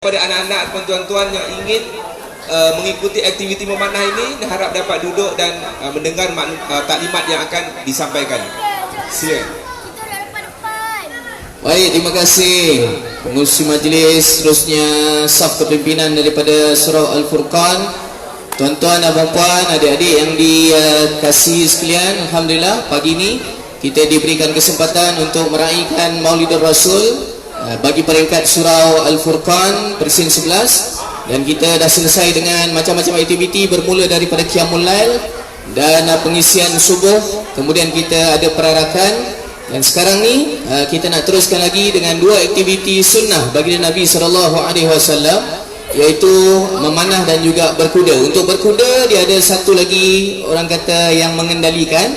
Pada anak-anak ataupun tuan-tuan yang ingin mengikuti aktiviti memanah ini, harap dapat duduk dan mendengar taklimat yang akan disampaikan. Silakan. Baik, terima kasih pengurusi majlis, seterusnya saf kepimpinan daripada Surau Al-Furqan, tuan-tuan dan puan, adik-adik yang dikasihi sekalian. Alhamdulillah pagi ini kita diberikan kesempatan untuk meraihkan Maulidur Rasul bagi peringkat Surau Al-Furqan Persin 11, dan kita dah selesai dengan macam-macam aktiviti bermula daripada Qiyamul Lail dan pengisian subuh, kemudian kita ada perarakan, dan sekarang ni kita nak teruskan lagi dengan dua aktiviti sunnah bagi Nabi SAW, iaitu memanah dan juga berkuda. Untuk berkuda dia ada satu lagi orang kata yang mengendalikan.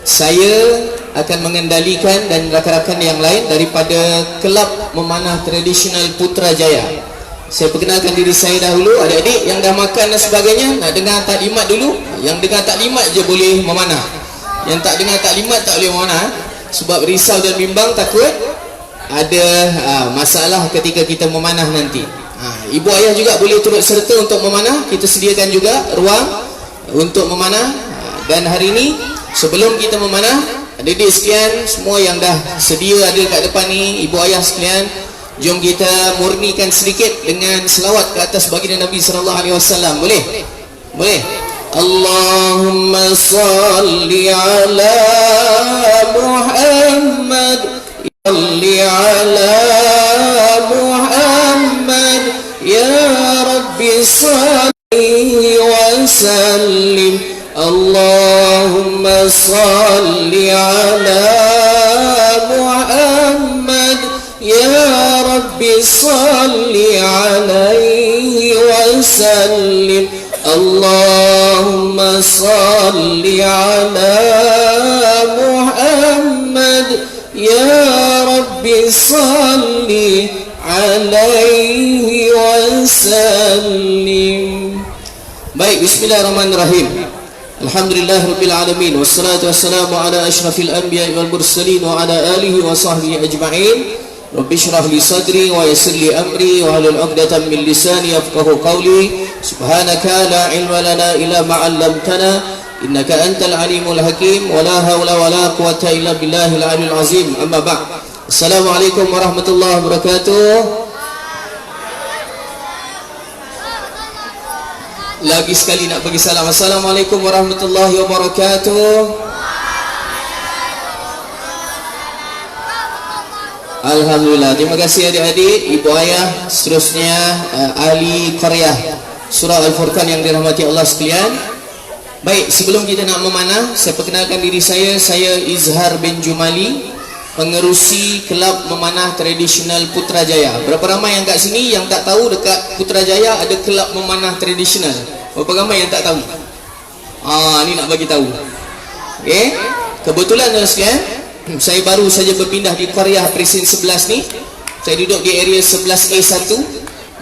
Saya akan mengendalikan dan rakan-rakan yang lain daripada kelab memanah tradisional Putrajaya. Saya perkenalkan diri saya dahulu. Adik-adik yang dah makan dan sebagainya, nak dengar taklimat dulu. Yang dengar taklimat je boleh memanah, yang tak dengar taklimat tak boleh memanah, sebab risau dan bimbang, takut ada masalah ketika kita memanah nanti. Ibu ayah juga boleh turut serta untuk memanah. Kita sediakan juga ruang untuk memanah. Dan hari ini sebelum kita memanah, adik-adik sekalian semua yang dah sedia ada kat depan ni, ibu ayah sekalian, jom kita murnikan sedikit dengan selawat ke atas baginda Nabi SAW. Boleh? Boleh? Allahumma salli ala Muhammad, salli ala Muhammad, ya Rabbi salli wa sallim. Allahumma salli ala Muhammad, ya Rabbi salli alaihi wa sallim. Allahumma salli ala Muhammad, ya Rabbi salli alaihi wa sallim. Baik, bismillahirrahmanirrahim. Alhamdulillahirabbil alamin, wassalatu wassalamu ala asyrafil anbiya'i wal mursalin wa ala alihi wa sahbihi ajma'in. Rabbi shrah li sadri wa yassir li amri wa hlul 'uqdatam min lisani yafqahu qawli. Subhanaka la ilma lana illa ma 'allamtana innaka antal alimul hakim, wa la hawla wa la quwwata illa billahil aliyyil azim. Amma ba'd. Assalamualaikum warahmatullahi wabarakatuh. Lagi sekali nak bagi salam. Assalamualaikum warahmatullahi wabarakatuh. Alhamdulillah. Terima kasih adik-adik, ibu ayah, seterusnya ahli qaryah Surau Al-Furqan yang dirahmati Allah sekalian. Baik, sebelum kita nak memanah, saya perkenalkan diri saya. Saya Izhar bin Jumali, pengerusi kelab memanah tradisional Putrajaya. Berapa ramai yang kat sini yang tak tahu dekat Putrajaya ada kelab memanah tradisional? Berapa ramai yang tak tahu? Ni nak bagi tahu. Okey. Kebetulan sekalian, saya baru saja berpindah di Qaryah Presin 11 ni. Saya duduk di area 11A1.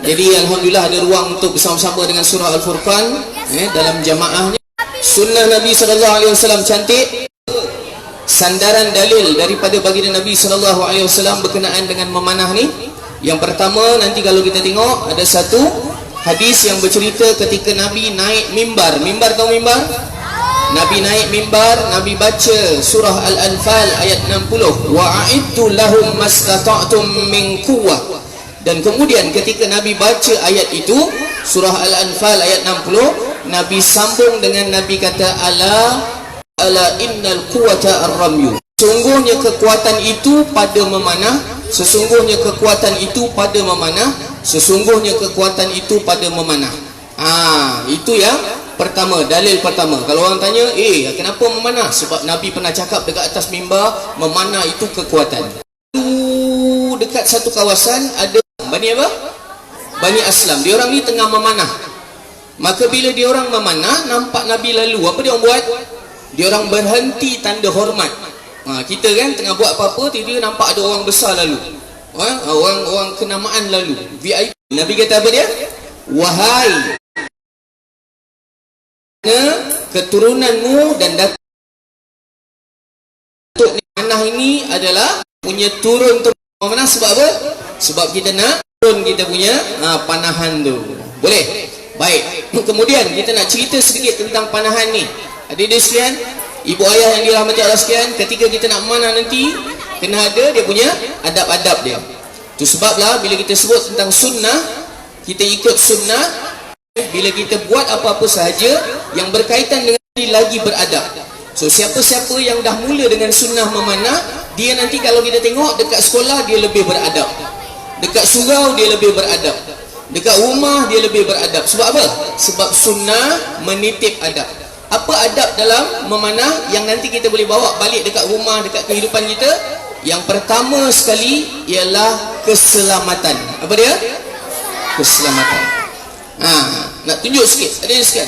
Jadi alhamdulillah ada ruang untuk bersama-sama dengan Surau Al-Furqan dalam jamaahnya. Sunnah Nabi SAW cantik. Sandaran dalil daripada baginda Nabi SAW berkenaan dengan memanah ni. Yang pertama, nanti kalau kita tengok ada satu hadis yang bercerita ketika Nabi naik mimbar. Mimbar, tahu mimbar? Nabi naik mimbar, Nabi baca surah Al-Anfal ayat 60, wa'iddu lahum mastata'tum min quwwah. Dan kemudian ketika Nabi baca ayat itu, surah Al-Anfal ayat 60, Nabi sambung dengan Nabi kata, ala innal quwwata ar-ramyu. Sesungguhnya kekuatan itu pada memanah, sesungguhnya kekuatan itu pada memanah, sesungguhnya kekuatan itu pada memanah. Itu yang pertama, dalil pertama. Kalau orang tanya, kenapa memanah? Sebab Nabi pernah cakap dekat atas mimbar, memanah itu kekuatan. Dekat satu kawasan ada Bani apa? Bani Aslam. Dia orang ni tengah memanah. Maka bila dia orang memanah, nampak Nabi lalu, apa dia orang buat? Dia orang berhenti tanda hormat. Kita kan tengah buat apa-apa, tiba-tiba nampak ada orang besar lalu. Orang kenamaan lalu, VIP. Nabi kata apa dia? Wahai keturunanmu dan datuk manah ini adalah punya turun. Sebab apa? Sebab kita nak kita punya panahan tu. Boleh? Baik. Kemudian kita nak cerita sedikit tentang panahan ni. Adik-adik sekalian, ibu ayah yang dirahmati Allah sekalian, ketika kita nak memanah nanti, kena ada dia punya adab-adab dia. Itu sebablah bila kita sebut tentang sunnah, kita ikut sunnah. Bila kita buat apa-apa sahaja yang berkaitan dengan lagi beradab. So siapa-siapa yang dah mula dengan sunnah memanah, dia nanti kalau kita tengok dekat sekolah dia lebih beradab, dekat surau dia lebih beradab, dekat rumah dia lebih beradab. Sebab apa? Sebab sunnah menitip adab. Apa adab dalam memanah yang nanti kita boleh bawa balik dekat rumah, dekat kehidupan kita? Yang pertama sekali ialah keselamatan. Apa dia? Keselamatan. Nak tunjuk sikit, ada sikit.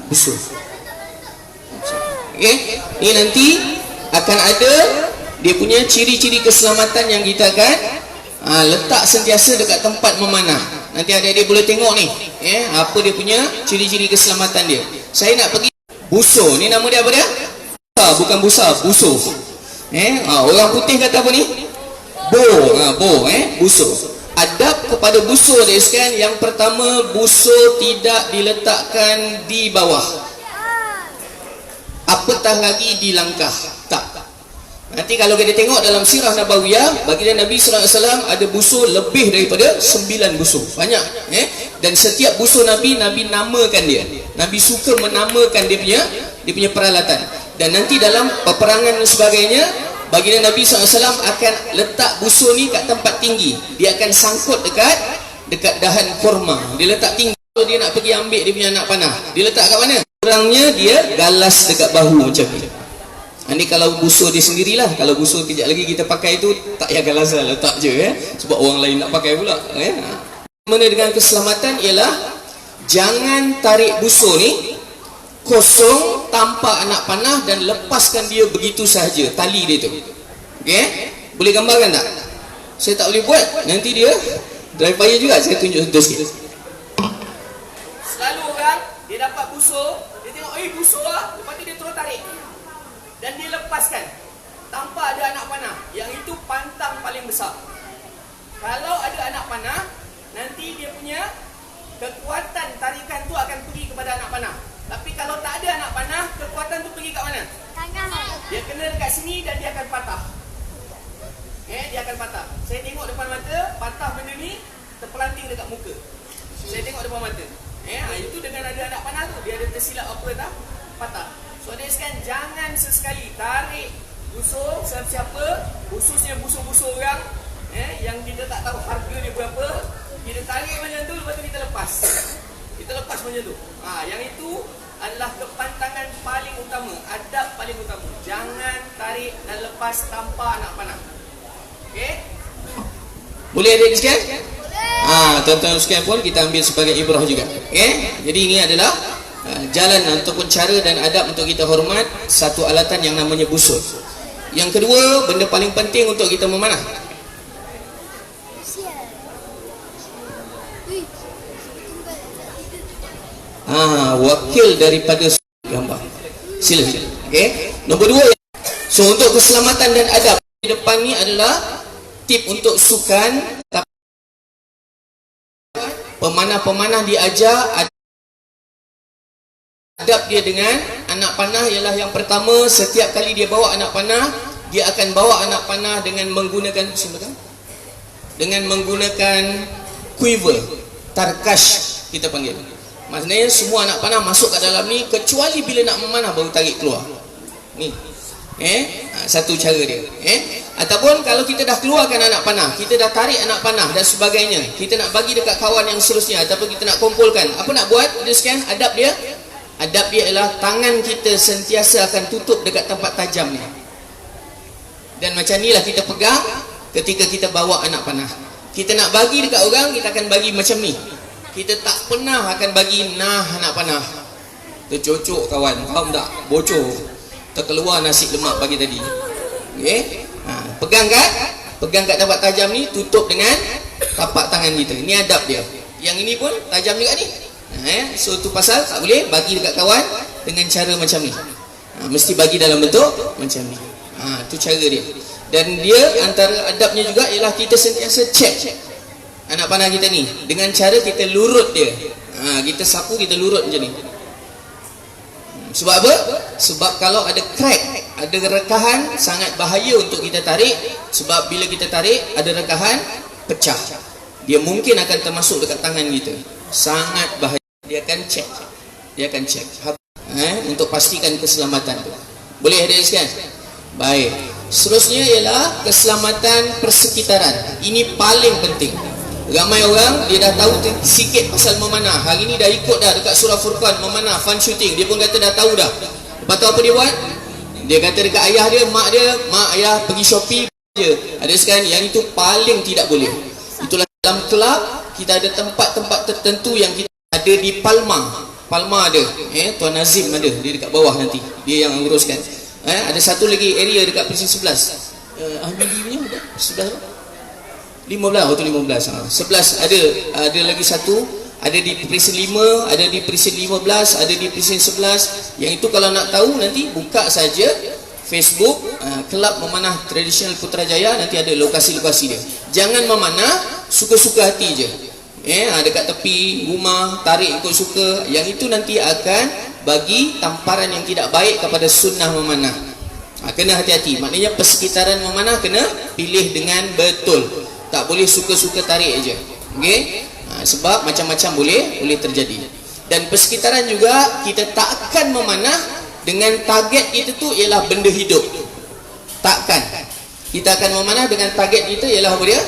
Busur. Okey, ni nanti akan ada dia punya ciri-ciri keselamatan yang kita akan letak sentiasa dekat tempat memanah. Nanti adik-adik boleh tengok ni, apa dia punya ciri-ciri keselamatan dia. Saya nak pergi busur. Ni nama dia apa dia? Bukan busa, busur. Orang putih kata apa ni? Busur. Adab kepada busur dia sekalian, yang pertama, busur tidak diletakkan di bawah, apatah lagi di langkah. Tak. Nanti kalau kita tengok dalam sirah Nabawiyah, baginda Nabi SAW ada busur lebih daripada 9 busur. Banyak. Dan setiap busur Nabi namakan dia. Nabi suka menamakan dia punya peralatan. Dan nanti dalam peperangan dan sebagainya, baginda Nabi SAW akan letak busur ni kat tempat tinggi. Dia akan sangkut dekat dahan kurma. Dia letak tinggi. Kalau dia nak pergi ambil dia punya anak panah, dia letak kat mana? Kurangnya dia galas dekat bahu macam ni. Ini kalau busur dia sendirilah. Kalau busur kejap lagi kita pakai tu, tak payah galas lah, letak je. Sebab orang lain nak pakai pula. Mana dengan keselamatan ialah jangan tarik busur ni kosong tanpa anak panah dan lepaskan dia begitu sahaja tali dia tu. Okey? Boleh gambarkan tak? Saya tak boleh buat. Nanti dia dry fire juga. Saya tunjuk sikit. Selalu orang dia dapat busur, dia tengok busur lah, lepas tu dia terus tarik dan dia lepaskan tanpa ada anak panah. Yang itu pantang paling besar. Kalau ada anak panah, nanti dia punya kekuatan tarikan tu akan pergi kepada anak panah. Tapi kalau tak ada anak panah, kekuatan tu pergi kat mana? Dia kena dekat sini dan dia akan patah. Dia akan patah. Saya tengok depan mata, patah benda ni, terpelanting dekat muka. Saya tengok depan mata. Itu dengan ada anak panah tu, dia ada tersilap apa tak? Patah. So dia sekarang jangan sesekali tarik busur siapa-siapa, khususnya busur-busur orang yang kita tak tahu harga dia berapa. Kita tarik macam tu, lepas tu kita lepas. Kita lepas macam tu. Yang itu adalah kepantangan paling utama, adab paling utama. Jangan tarik dan lepas tanpa anak panah. Okey? Boleh adik sekalian? Tuan-tuan sekalian pun kita ambil sebagai ibrah juga. Jadi ini adalah jalan ataupun cara dan adab untuk kita hormat satu alatan yang namanya busur. Yang kedua, benda paling penting untuk kita memanah. Wakil daripada gambar. Sila. Okey. Nombor 2. So untuk keselamatan dan adab di depan ni adalah tip untuk sukan. Pemanah-pemanah diajar adab dia dengan anak panah ialah yang pertama, setiap kali dia bawa anak panah, dia akan bawa anak panah dengan menggunakan quiver, tarkash kita panggil. Maksudnya semua anak panah masuk ke dalam ni, kecuali bila nak memanah baru tarik keluar. Ni. Satu cara dia. Ataupun kalau kita dah keluarkan anak panah, kita dah tarik anak panah dan sebagainya, kita nak bagi dekat kawan yang seterusnya ataupun kita nak kumpulkan, apa nak buat? Dia sekian adab dia. Adab dia ialah tangan kita sentiasa akan tutup dekat tempat tajam ni. Dan macam inilah kita pegang ketika kita bawa anak panah. Kita nak bagi dekat orang, kita akan bagi macam ni. Kita tak pernah akan bagi anak panah tercocok kawan, faham tak? Bocor, terkeluar nasi lemak pagi tadi. Pegang kat tempat tajam ni, tutup dengan tapak tangan kita. Ini adab dia. Yang ini pun tajam juga ni. So tu pasal tak boleh bagi dekat kawan dengan cara macam ni. Mesti bagi dalam bentuk macam ni. Tu cara dia. Dan dia antara adabnya juga ialah kita sentiasa cek anak panah kita ni dengan cara kita lurut dia. Kita sapu, kita lurut macam ni. Sebab apa? Sebab kalau ada crack, ada rekahan, sangat bahaya untuk kita tarik. Sebab bila kita tarik, ada rekahan, pecah. Dia mungkin akan termasuk dekat tangan kita. Sangat bahaya. Dia akan cek. Untuk pastikan keselamatan tu. Boleh hadir sekalian? Baik. Seterusnya ialah keselamatan persekitaran. Ini paling penting. Ramai orang dia dah tahu sikit pasal memanah. Hari ni dah ikut dah dekat surah Furqan memanah, fun shooting. Dia pun kata dah tahu dah. Lepas tu apa dia buat? Dia kata dekat ayah dia, mak ayah pergi Shopee je. Ada sekarang yang itu paling tidak boleh. Itulah dalam kelab kita ada tempat-tempat tertentu yang kita ada di Palma ada. Tuan Nazim ada. Dia dekat bawah nanti. Dia yang uruskan. Ada satu lagi area dekat Presin 11. Ahmadi punya ada sebelah 15 atau 15. 11 ada lagi satu, ada di Presin 5, ada di Presin 15, ada di Presin 11. Yang itu kalau nak tahu nanti buka saja Facebook Kelab Memanah Tradisional Putrajaya, nanti ada lokasi-lokasi dia. Jangan memanah suka-suka hati je. Dekat tepi rumah tarik ikut suka, yang itu nanti akan bagi tamparan yang tidak baik kepada sunnah memanah. Kena hati-hati. Maknanya persekitaran memanah kena pilih dengan betul. Tak boleh suka-suka tarik aja. Okey? Sebab macam-macam boleh terjadi. Dan persekitaran juga kita takkan memanah dengan target kita tu ialah benda hidup. Takkan. Kita akan memanah dengan target kita ialah apa dia?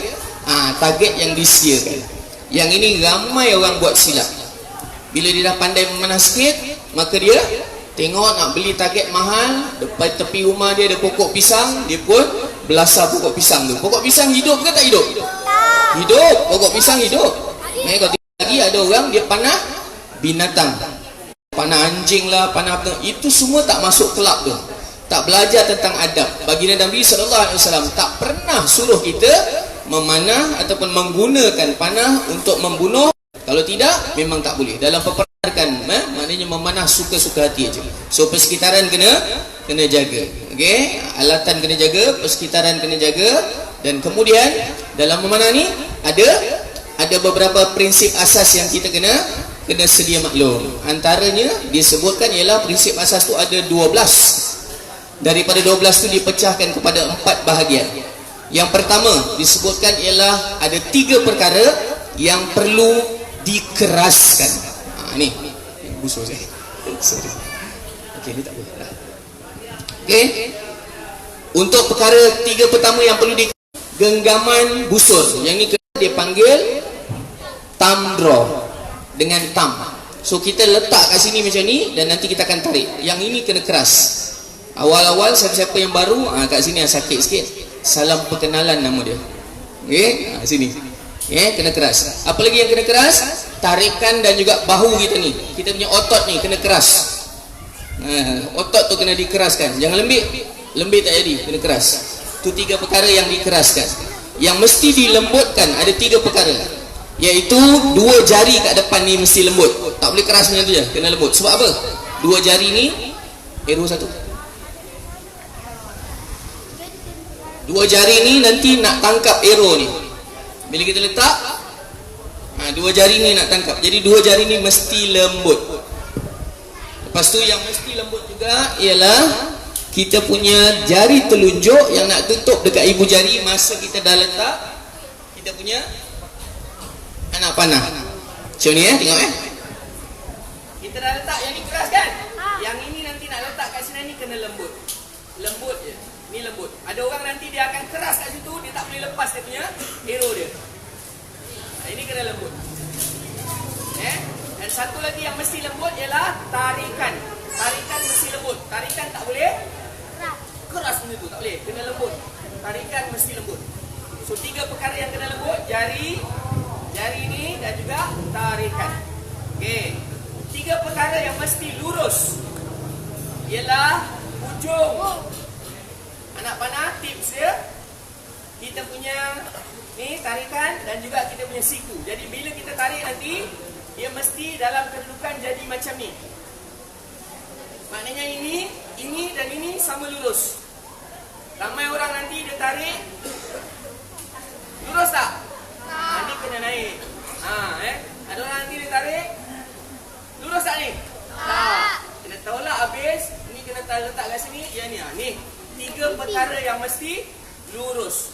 Target yang disediakan. Yang ini ramai orang buat silap. Bila dia dah pandai memanah sikit, maka dia tengok nak beli target mahal, depan tepi rumah dia ada pokok pisang, dia pun belasah pokok pisang tu. Pokok pisang hidup ke tak hidup? Hidup. Pokok pisang hidup. Kalau lagi ada orang dia panah binatang, panah anjing lah, panah apa, itu semua tak masuk kelab tu. Tak belajar tentang adab. Baginda Nabi SAW tak pernah suruh kita memanah ataupun menggunakan panah untuk membunuh. Kalau tidak, memang tak boleh. Dalam peperangan, maknanya memanah suka-suka hati aja. So persekitaran kena jaga. Okey, alatan kena jaga, persekitaran kena jaga. Dan kemudian dalam memanah ni ada beberapa prinsip asas yang kita kena sedia maklum. Antaranya disebutkan ialah prinsip asas tu ada 12. Daripada 12 tu dipecahkan kepada 4 bahagian. Yang pertama disebutkan ialah ada 3 perkara yang perlu dikeraskan. Ni busuk saya. Sorry. Okey, ni tak boleh. Okey. Untuk perkara 3 pertama yang perlu genggaman busur. Yang ni dia panggil thumb draw dengan thumb. So kita letak kat sini macam ni dan nanti kita akan tarik. Yang ini kena keras. Awal-awal siapa-siapa yang baru kat sini sakit sikit. Salam perkenalan nama dia. Okey, sini. Kena keras. Apa lagi yang kena keras? Tarikan dan juga bahu kita ni. Kita punya otot ni kena keras. Otot tu kena dikeraskan. Jangan lembik. Lembik tak jadi, kena keras. Itu 3 perkara yang dikeraskan. Yang mesti dilembutkan ada 3 perkara. Iaitu 2 jari kat depan ni mesti lembut. Tak boleh keras macam tu je, kena lembut. Sebab apa? 2 jari ni arrow 1. 2 jari ni nanti nak tangkap arrow ni. Bila kita letak 2 jari ni nak tangkap. Jadi 2 jari ni mesti lembut. Lepas tu yang mesti lembut juga ialah kita punya jari telunjuk yang nak tutup dekat ibu jari masa kita dah letak kita punya anak panah. Macam ni tengok Kita dah letak yang ni keras kan? Yang ini nanti nak letak kat sini ni kena lembut. Lembut je. Ni lembut. Ada orang nanti dia akan keras kat situ, dia tak boleh lepas dia punya arrow dia. Ini kena lembut. Dan satu lagi yang mesti lembut ialah tarikan. Tarikan mesti lembut. Tarikan tak boleh keras benda tu, tak boleh. Kena lembut. Tarikan mesti lembut. So 3 perkara yang kena lembut, jari ni dan juga tarikan. Okey. 3 perkara yang mesti lurus ialah ujung anak panah, tips dia. Kita punya ni tarikan dan juga kita punya siku. Jadi bila kita tarik nanti dia mesti dalam kedudukan jadi macam ni. Maknanya ini dan ini sama lurus. Ramai orang nanti dia tarik. Lurus tak? Ni kena naik. Ada orang nanti dia tarik. Lurus tak ni? Tak. Kena tolak habis. Ni kena letak kat sini. Yang ni. Ni. 3 perkara yang mesti lurus.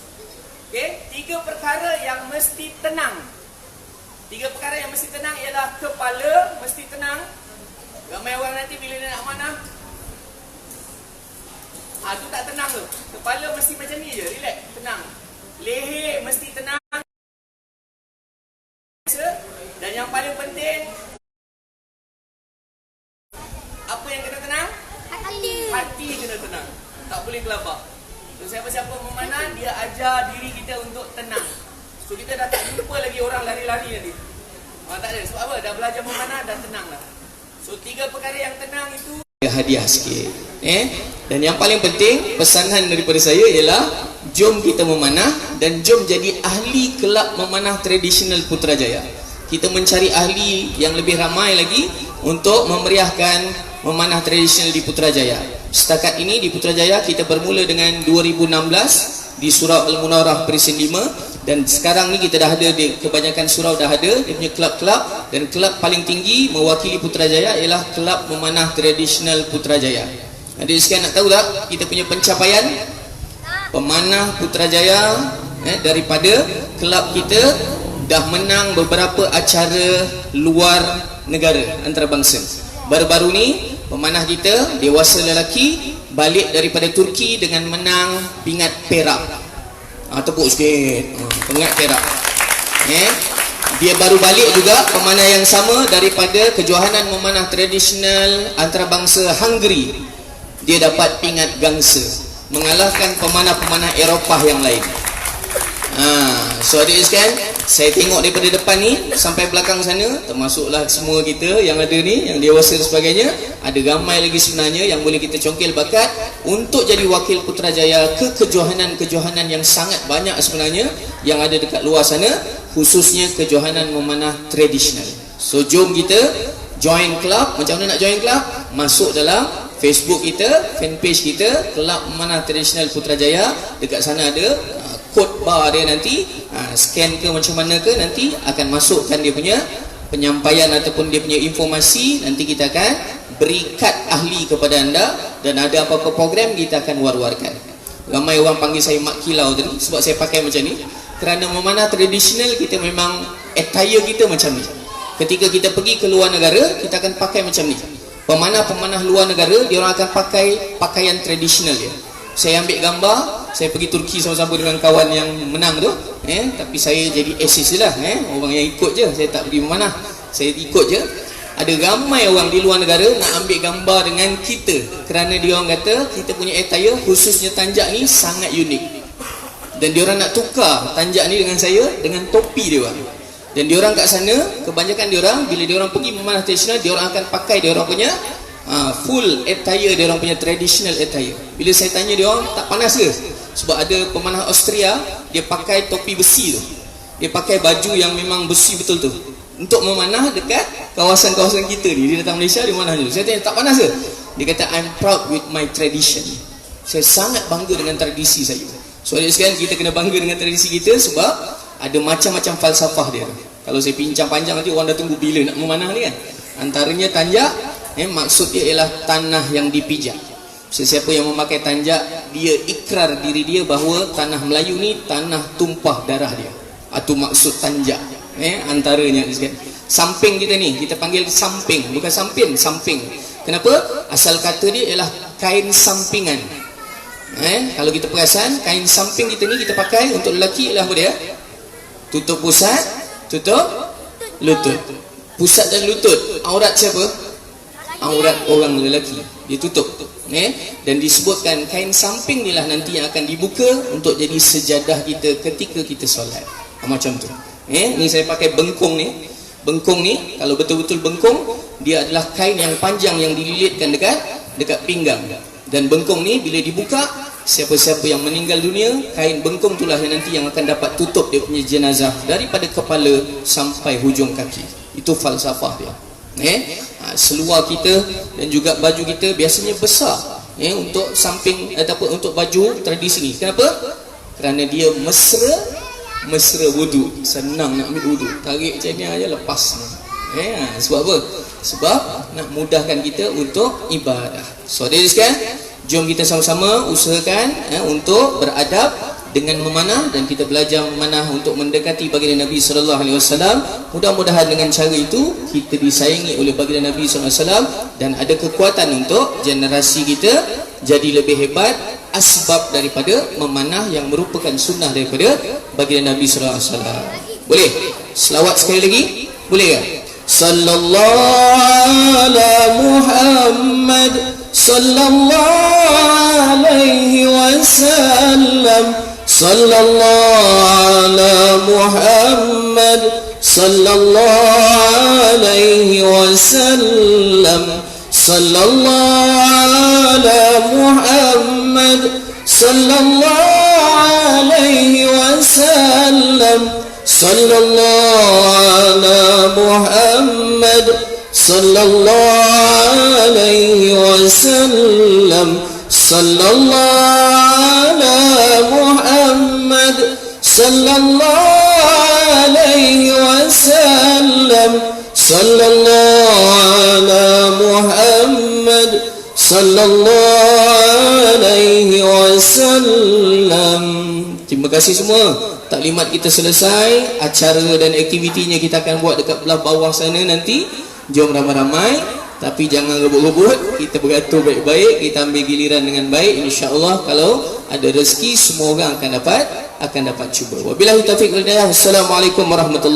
Okey? 3 perkara yang mesti tenang. 3 perkara yang mesti tenang ialah kepala mesti tenang. Ramai orang nanti bila dia nak mana, tu tak tenang tu. Kepala mesti macam ni je, relax, tenang. Leher mesti tenang. Dan yang paling penting, apa yang kena tenang? Hati kena tenang. Tak boleh kelabak. So, siapa-siapa memanah, dia ajar diri kita untuk tenang. So kita dah tak jumpa lagi orang lari-lari nanti. Tak ada. Sebab apa? Dah belajar memanah, dah tenang lah. So 3 perkara yang tenang itu hadiah sikit. Dan yang paling penting, pesanan daripada saya ialah jom kita memanah dan jom jadi ahli kelab memanah tradisional Putrajaya. Kita mencari ahli yang lebih ramai lagi untuk memeriahkan memanah tradisional di Putrajaya. Setakat ini di Putrajaya kita bermula dengan 2016 di Surau Al-Munawwarah Presin 5, dan sekarang ni kita dah ada di kebanyakan surau dah ada dia punya kelab-kelab, dan kelab paling tinggi mewakili Putrajaya ialah kelab memanah tradisional Putrajaya. Adik sekalian nak tahu tak kita punya pencapaian pemanah Putrajaya daripada kelab kita dah menang beberapa acara luar negara antarabangsa. Baru-baru ni pemanah kita dewasa lelaki balik daripada Turki dengan menang pingat perak. Tepuk sikit. Pingat perak. Dia baru balik juga pemanah yang sama daripada kejohanan memanah tradisional antarabangsa Hungary. Dia dapat pingat gangsa, mengalahkan pemanah-pemanah Eropah yang lain. So adik sekalian, saya tengok daripada depan ni sampai belakang sana, termasuklah semua kita yang ada ni, yang dewasa dan sebagainya, ada ramai lagi sebenarnya yang boleh kita congkel bakat untuk jadi wakil Putrajaya ke kejohanan-kejohanan yang sangat banyak sebenarnya yang ada dekat luar sana, khususnya kejohanan memanah tradisional. So jom kita join club. Macam mana nak join club? Masuk dalam Facebook kita, fanpage kita, Kelab Memanah Tradisional Putrajaya. Dekat sana ada kod bar dia nanti, scan ke macam mana ke, nanti akan masukkan dia punya penyampaian ataupun dia punya informasi. Nanti kita akan beri kad ahli kepada anda, dan ada apa-apa program kita akan war-warkan. Ramai orang panggil saya Mak Kilau tadi sebab saya pakai macam ni, kerana memanah tradisional kita memang attire kita macam ni. Ketika kita pergi ke luar negara, kita akan pakai macam ni. Pemanah-pemanah luar negara, dia orang akan pakai pakaian tradisional dia. Saya ambil gambar, saya pergi Turki sama-sama dengan kawan yang menang tu, tapi saya jadi assist je lah, orang yang ikut je, saya tak pergi memanah, saya ikut je. Ada ramai orang di luar negara nak ambil gambar dengan kita, kerana dia orang kata kita punya attire khususnya tanjak ni sangat unik, dan dia orang nak tukar tanjak ni dengan saya dengan topi dia orang. Dan dia orang kat sana, kebanyakan dia orang bila dia orang pergi memanah tradisional, dia orang akan pakai dia orang punya full attire, dia orang punya traditional attire. Bila saya tanya dia orang, tak panas ke? Sebab ada pemanah Austria, dia pakai topi besi tu, dia pakai baju yang memang besi betul tu, untuk memanah dekat kawasan-kawasan kita ni. Dia datang Malaysia, dia manah dulu. Saya tanya, tak panas ke? Dia kata, I'm proud with my tradition. Saya sangat bangga dengan tradisi saya. So adik sekalian, kita kena bangga dengan tradisi kita sebab ada macam-macam falsafah dia. Kalau saya pincang panjang nanti orang dah tunggu bila nak memanah ni kan. Antaranya tanjak, maksud dia ialah tanah yang dipijak. Sesiapa yang memakai tanjak, dia ikrar diri dia bahawa tanah Melayu ni tanah tumpah darah dia. Itu maksud tanjak. Antaranya samping kita ni, kita panggil samping, bukan sampin, samping. Kenapa? Asal kata dia ialah kain sampingan. Kalau kita perasan, kain samping kita ni kita pakai untuk lelaki ialah apa dia? Tutup pusat, tutup lutut. Pusat dan lutut, aurat siapa? Aurat orang lelaki, dia tutup. Dan disebutkan kain samping inilah nanti yang akan dibuka untuk jadi sejadah kita ketika kita solat. Macam tu. Ni saya pakai bengkung ni. Bengkung ni, kalau betul-betul bengkung, dia adalah kain yang panjang yang dililitkan dekat pinggang. Dan bengkung ni bila dibuka, siapa-siapa yang meninggal dunia, kain bengkung itulah yang nanti yang akan dapat tutup dia punya jenazah daripada kepala sampai hujung kaki. Itu falsafah dia. Seluar kita dan juga baju kita biasanya besar. untuk samping ataupun untuk baju tradisi ni. Kenapa? Kerana dia mesra wudu. Senang nak ambil wudu, tarik macam ni aja lepas ni. Sebab apa? Sebab nak mudahkan kita untuk ibadah. So hadirin sekalian, jom kita sama-sama usahakan untuk beradab dengan memanah, dan kita belajar memanah untuk mendekati baginda Nabi sallallahu alaihi wasallam. Mudah-mudahan dengan cara itu kita disayangi oleh baginda Nabi sallallahu alaihi wasallam dan ada kekuatan untuk generasi kita jadi lebih hebat, asbab daripada memanah yang merupakan sunnah daripada baginda Nabi sallallahu alaihi wasallam. Boleh? Selawat sekali lagi? Boleh tak? Sallallahu ala Muhammad sallallahu alaihi wasallam. Sallallahu ala Muhammad sallallahu alaihi wasallam. Sallallahu ala Muhammad sallallahu alaihi wasallam. Sallallahu ala Muhammad sallallahu alaihi wasallam. Sallallahu ala Muhammad sallallahu alaihi wasallam. Sallallahu ala Muhammad sallallahu alaihi wasallam. Terima kasih semua. Taklimat kita selesai, acara dan aktivitinya kita akan buat dekat belah bawah sana nanti. Jom ramai-ramai, tapi jangan rebut-rebut. Kita beratur baik-baik, kita ambil giliran dengan baik. InsyaAllah kalau ada rezeki semua orang akan dapat cuba. Wabillahi taufiq wal hidayah. Assalamualaikum warahmatullahi wabarakatuh.